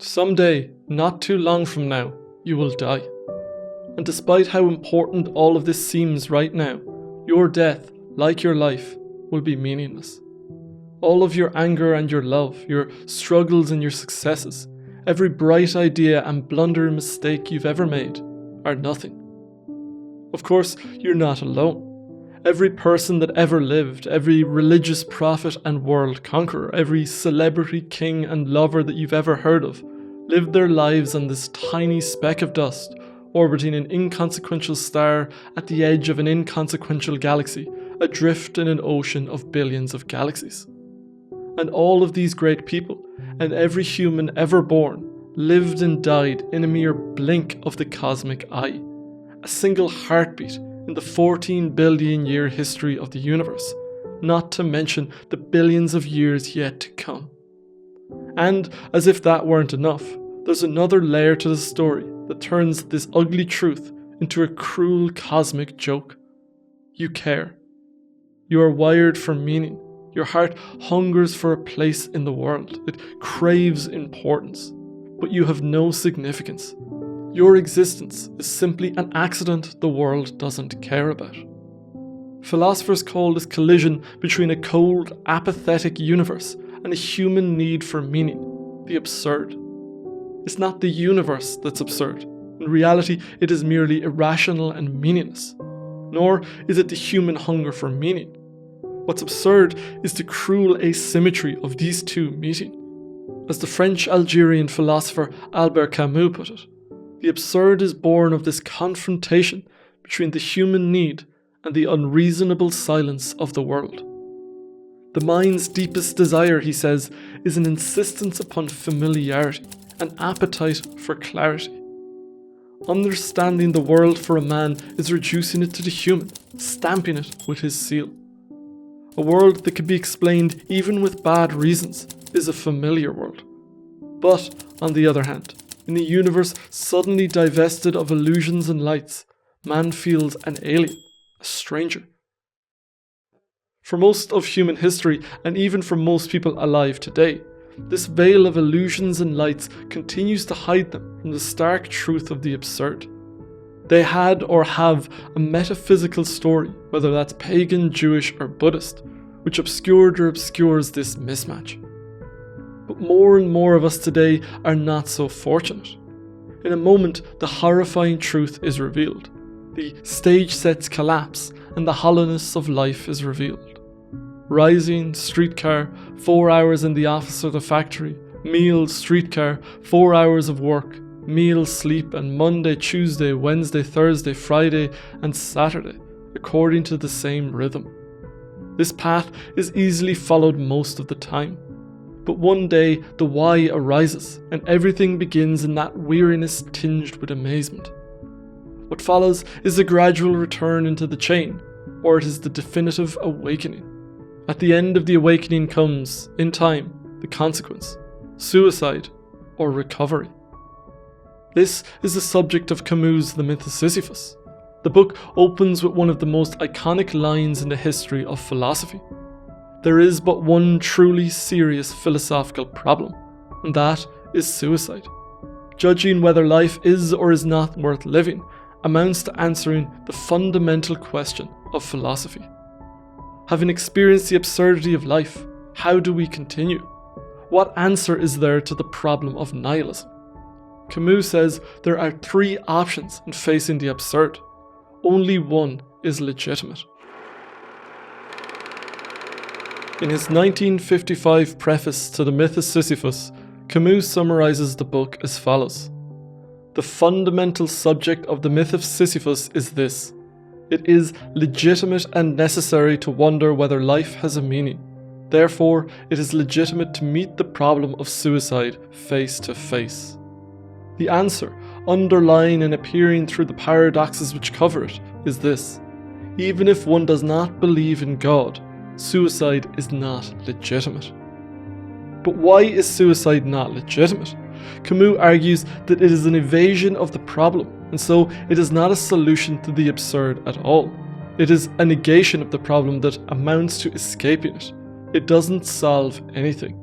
Someday, not too long from now, you will die. And despite how important all of this seems right now, your death, like your life, will be meaningless. All of your anger and your love, your struggles and your successes, every bright idea and blundering mistake you've ever made, are nothing. Of course, you're not alone. Every person that ever lived, every religious prophet and world conqueror, every celebrity king and lover that you've ever heard of, lived their lives on this tiny speck of dust, orbiting an inconsequential star at the edge of an inconsequential galaxy, adrift in an ocean of billions of galaxies. And all of these great people, and every human ever born, lived and died in a mere blink of the cosmic eye, a single heartbeat in the 14 billion year history of the universe, not to mention the billions of years yet to come. And as if that weren't enough, there's another layer to the story that turns this ugly truth into a cruel cosmic joke. You care. You are wired for meaning. Your heart hungers for a place in the world. It craves importance. But you have no significance. Your existence is simply an accident the world doesn't care about. Philosophers call this collision between a cold, apathetic universe and a human need for meaning the absurd. It's not the universe that's absurd. In reality, it is merely irrational and meaningless. Nor is it the human hunger for meaning. What's absurd is the cruel asymmetry of these two meeting. As the French-Algerian philosopher Albert Camus put it, the absurd is born of this confrontation between the human need and the unreasonable silence of the world. The mind's deepest desire, he says, is an insistence upon familiarity, an appetite for clarity. Understanding the world for a man is reducing it to the human, stamping it with his seal. A world that can be explained even with bad reasons is a familiar world. But, on the other hand, in a universe suddenly divested of illusions and lights, man feels an alien, a stranger. For most of human history, and even for most people alive today, this veil of illusions and lights continues to hide them from the stark truth of the absurd. They had or have a metaphysical story, whether that's pagan, Jewish, or Buddhist, which obscured or obscures this mismatch. But more and more of us today are not so fortunate. In a moment, the horrifying truth is revealed. The stage sets collapse, and the hollowness of life is revealed. Rising, streetcar, 4 hours in the office or the factory, meals, streetcar, 4 hours of work, meals, sleep, and Monday, Tuesday, Wednesday, Thursday, Friday, and Saturday, according to the same rhythm. This path is easily followed most of the time. But one day, the why arises, and everything begins in that weariness tinged with amazement. What follows is a gradual return into the chain, or it is the definitive awakening. At the end of the awakening comes, in time, the consequence, suicide or recovery. This is the subject of Camus' The Myth of Sisyphus. The book opens with one of the most iconic lines in the history of philosophy. There is but one truly serious philosophical problem, and that is suicide. Judging whether life is or is not worth living amounts to answering the fundamental question of philosophy. Having experienced the absurdity of life, how do we continue? What answer is there to the problem of nihilism? Camus says there are 3 options in facing the absurd. Only one is legitimate. In his 1955 preface to The Myth of Sisyphus, Camus summarizes the book as follows. The fundamental subject of the myth of Sisyphus is this. It is legitimate and necessary to wonder whether life has a meaning. Therefore, it is legitimate to meet the problem of suicide face to face. The answer, underlying and appearing through the paradoxes which cover it, is this. Even if one does not believe in God, suicide is not legitimate. But why is suicide not legitimate? Camus argues that it is an evasion of the problem, and so it is not a solution to the absurd at all. It is a negation of the problem that amounts to escaping it. It doesn't solve anything.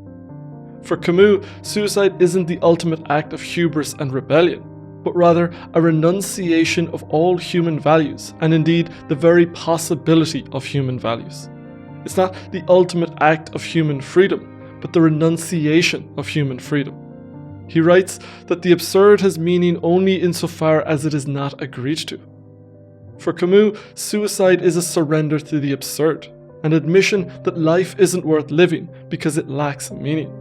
For Camus, suicide isn't the ultimate act of hubris and rebellion, but rather a renunciation of all human values, and indeed the very possibility of human values. It's not the ultimate act of human freedom, but the renunciation of human freedom. He writes that the absurd has meaning only insofar as it is not agreed to. For Camus, suicide is a surrender to the absurd, an admission that life isn't worth living because it lacks meaning.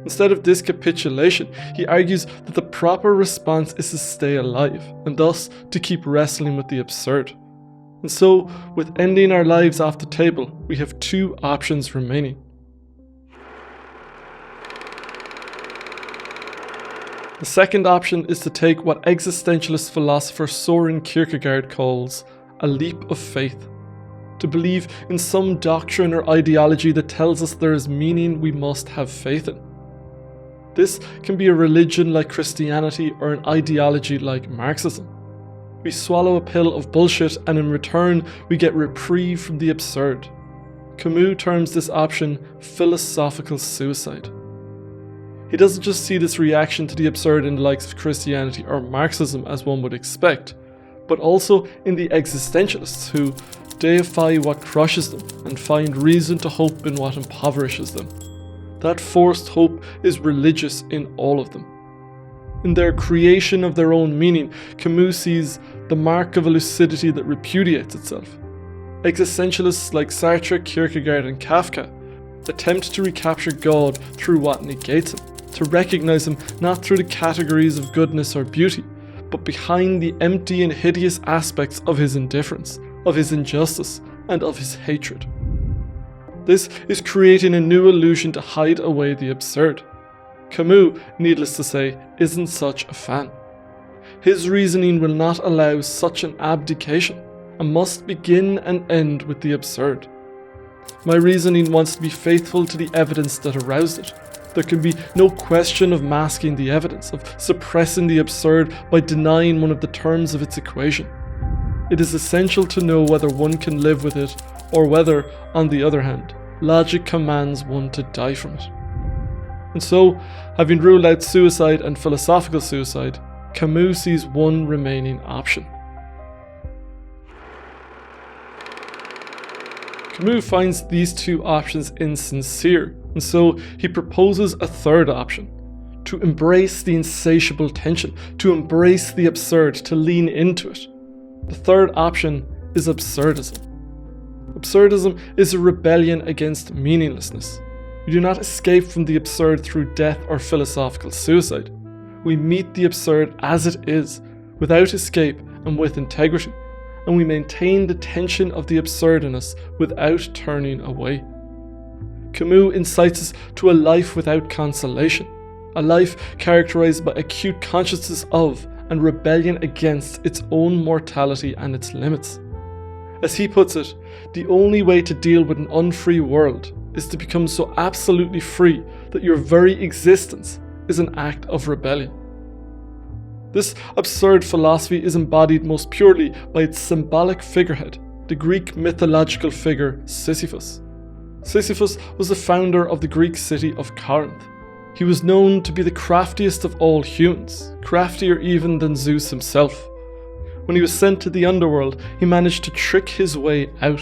Instead of this capitulation, he argues that the proper response is to stay alive, and thus to keep wrestling with the absurd. And so, with ending our lives off the table, we have two options remaining. The second option is to take what existentialist philosopher Søren Kierkegaard calls a leap of faith. To believe in some doctrine or ideology that tells us there is meaning we must have faith in. This can be a religion like Christianity or an ideology like Marxism. We swallow a pill of bullshit and in return we get reprieve from the absurd. Camus terms this option philosophical suicide. He doesn't just see this reaction to the absurd in the likes of Christianity or Marxism as one would expect, but also in the existentialists who deify what crushes them and find reason to hope in what impoverishes them. That forced hope is religious in all of them. In their creation of their own meaning, Camus sees the mark of a lucidity that repudiates itself. Existentialists like Sartre, Kierkegaard and Kafka attempt to recapture God through what negates him, to recognize him not through the categories of goodness or beauty, but behind the empty and hideous aspects of his indifference, of his injustice, and of his hatred. This is creating a new illusion to hide away the absurd. Camus, needless to say, isn't such a fan. His reasoning will not allow such an abdication, and must begin and end with the absurd. My reasoning wants to be faithful to the evidence that aroused it. There can be no question of masking the evidence, of suppressing the absurd by denying one of the terms of its equation. It is essential to know whether one can live with it, or whether, on the other hand, logic commands one to die from it. And so, having ruled out suicide and philosophical suicide, Camus sees one remaining option. Camus finds these two options insincere, and so he proposes a third option: to embrace the insatiable tension, to embrace the absurd, to lean into it. The third option is absurdism. Absurdism is a rebellion against meaninglessness. We do not escape from the absurd through death or philosophical suicide. We meet the absurd as it is, without escape and with integrity, and we maintain the tension of the absurd in us without turning away. Camus incites us to a life without consolation, a life characterized by acute consciousness of and rebellion against its own mortality and its limits. As he puts it, the only way to deal with an unfree world is to become so absolutely free that your very existence is an act of rebellion. This absurd philosophy is embodied most purely by its symbolic figurehead, the Greek mythological figure Sisyphus. Sisyphus was the founder of the Greek city of Corinth. He was known to be the craftiest of all humans, craftier even than Zeus himself. When he was sent to the underworld, he managed to trick his way out.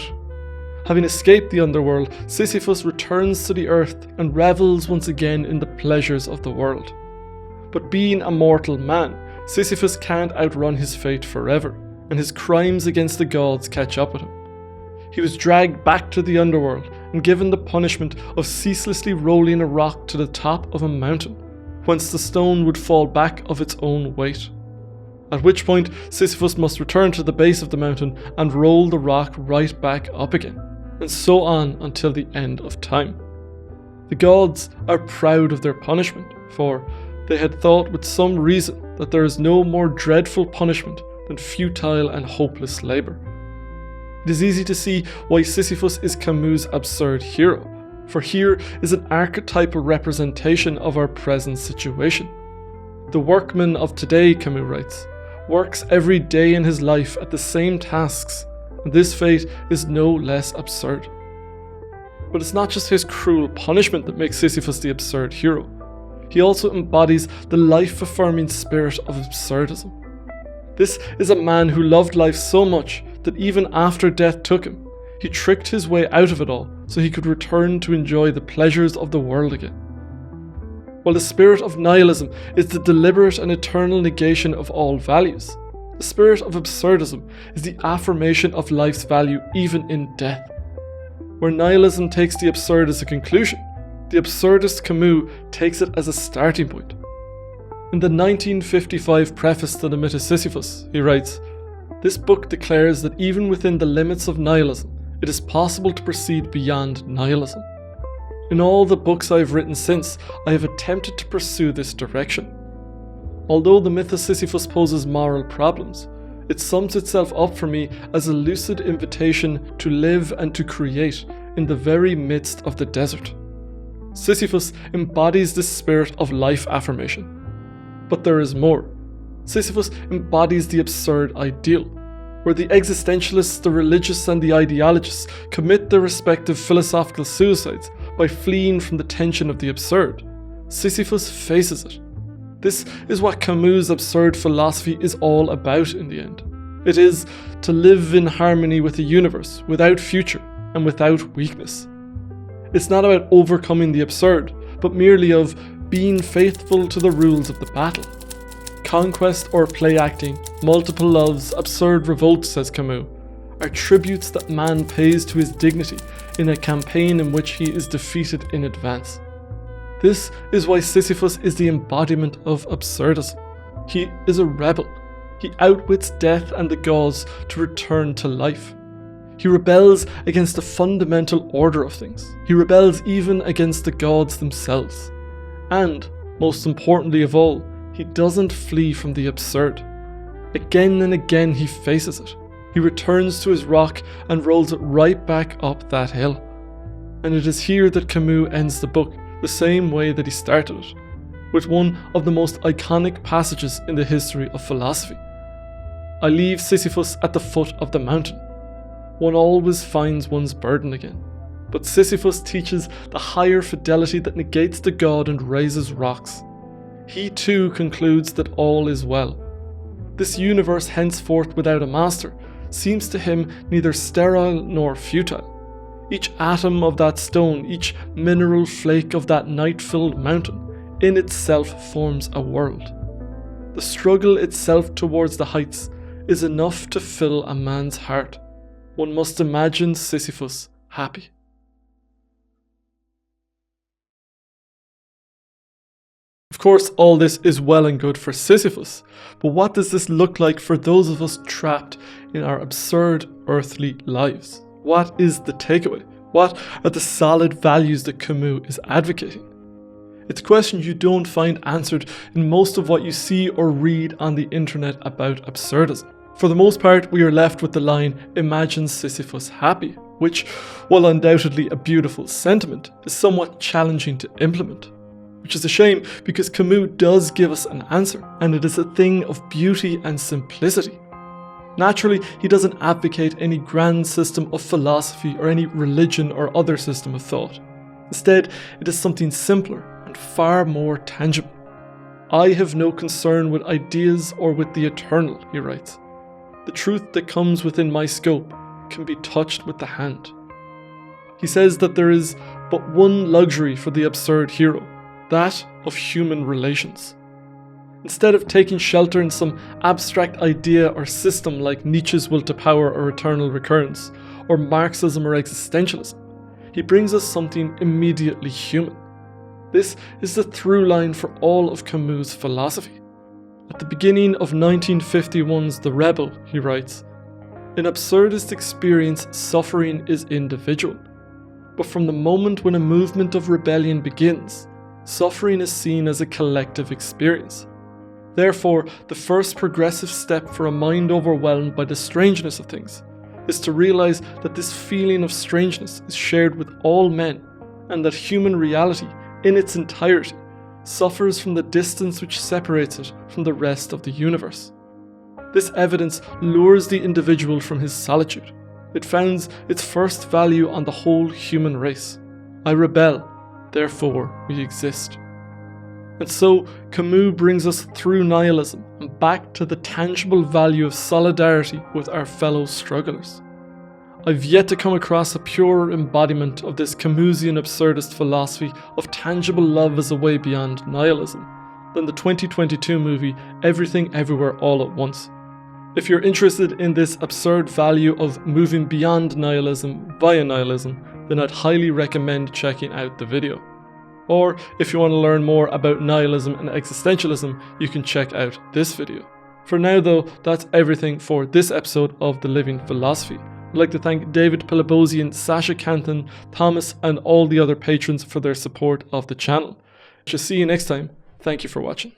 Having escaped the underworld, Sisyphus returns to the earth and revels once again in the pleasures of the world. But being a mortal man, Sisyphus can't outrun his fate forever, and his crimes against the gods catch up with him. He was dragged back to the underworld and given the punishment of ceaselessly rolling a rock to the top of a mountain, whence the stone would fall back of its own weight. At which point Sisyphus must return to the base of the mountain and roll the rock right back up again, and so on until the end of time. The gods are proud of their punishment, for they had thought with some reason that there is no more dreadful punishment than futile and hopeless labour. It is easy to see why Sisyphus is Camus' absurd hero, for here is an archetypal representation of our present situation. The workman of today, Camus writes, works every day in his life at the same tasks, and this fate is no less absurd. But it's not just his cruel punishment that makes Sisyphus the absurd hero. He also embodies the life-affirming spirit of absurdism. This is a man who loved life so much that even after death took him, he tricked his way out of it all so he could return to enjoy the pleasures of the world again. While the spirit of nihilism is the deliberate and eternal negation of all values, the spirit of absurdism is the affirmation of life's value even in death. Where nihilism takes the absurd as a conclusion, the absurdist Camus takes it as a starting point. In the 1955 preface to the myth of Sisyphus, he writes, "This book declares that even within the limits of nihilism, it is possible to proceed beyond nihilism. In all the books I have written since, I have attempted to pursue this direction. Although the myth of Sisyphus poses moral problems, it sums itself up for me as a lucid invitation to live and to create in the very midst of the desert." Sisyphus embodies this spirit of life affirmation. But there is more. Sisyphus embodies the absurd ideal, where the existentialists, the religious and the ideologists commit their respective philosophical suicides by fleeing from the tension of the absurd. Sisyphus faces it. This is what Camus' absurd philosophy is all about in the end. It is to live in harmony with the universe, without future and without weakness. It's not about overcoming the absurd, but merely of being faithful to the rules of the battle. Conquest or play acting, multiple loves, absurd revolts, says Camus, are tributes that man pays to his dignity in a campaign in which he is defeated in advance. This is why Sisyphus is the embodiment of absurdism. He is a rebel. He outwits death and the gods to return to life. He rebels against the fundamental order of things. He rebels even against the gods themselves. And, most importantly of all, he doesn't flee from the absurd. Again and again he faces it. He returns to his rock and rolls it right back up that hill. And it is here that Camus ends the book, the same way that he started it, with one of the most iconic passages in the history of philosophy. "I leave Sisyphus at the foot of the mountain. One always finds one's burden again. But Sisyphus teaches the higher fidelity that negates the god and raises rocks. He too concludes that all is well. This universe henceforth without a master seems to him neither sterile nor futile. Each atom of that stone, each mineral flake of that night-filled mountain, in itself forms a world. The struggle itself towards the heights is enough to fill a man's heart. One must imagine Sisyphus happy." Of course, all this is well and good for Sisyphus, but what does this look like for those of us trapped in our absurd earthly lives? What is the takeaway? What are the solid values that Camus is advocating? It's a question you don't find answered in most of what you see or read on the internet about absurdism. For the most part, we are left with the line, "Imagine Sisyphus happy," which, while undoubtedly a beautiful sentiment, is somewhat challenging to implement. Which is a shame, because Camus does give us an answer, and it is a thing of beauty and simplicity. Naturally, he doesn't advocate any grand system of philosophy or any religion or other system of thought. Instead, it is something simpler and far more tangible. "I have no concern with ideas or with the eternal," he writes. "The truth that comes within my scope can be touched with the hand." He says that there is but one luxury for the absurd hero, that of human relations. Instead of taking shelter in some abstract idea or system like Nietzsche's will to power or eternal recurrence, or Marxism or existentialism, he brings us something immediately human. This is the through line for all of Camus' philosophy. At the beginning of 1951's The Rebel, he writes, "In absurdist experience, suffering is individual. But from the moment when a movement of rebellion begins, suffering is seen as a collective experience. Therefore, the first progressive step for a mind overwhelmed by the strangeness of things is to realize that this feeling of strangeness is shared with all men, and that human reality, in its entirety, suffers from the distance which separates it from the rest of the universe. This evidence lures the individual from his solitude, It founds its first value on the whole human race. I rebel, therefore we exist. And so Camus brings us through nihilism and back to the tangible value of solidarity with our fellow strugglers. I've yet to come across a pure embodiment of this Camusian absurdist philosophy of tangible love as a way beyond nihilism than the 2022 movie Everything Everywhere All at Once. If you're interested in this absurd value of moving beyond nihilism via nihilism, then I'd highly recommend checking out the video. Or if you want to learn more about nihilism and existentialism, you can check out this video. For now though, that's everything for this episode of The Living Philosophy. I'd like to thank David Pilabosian, Sasha Canton, Thomas and all the other patrons for their support of the channel. Just see you next time. Thank you for watching.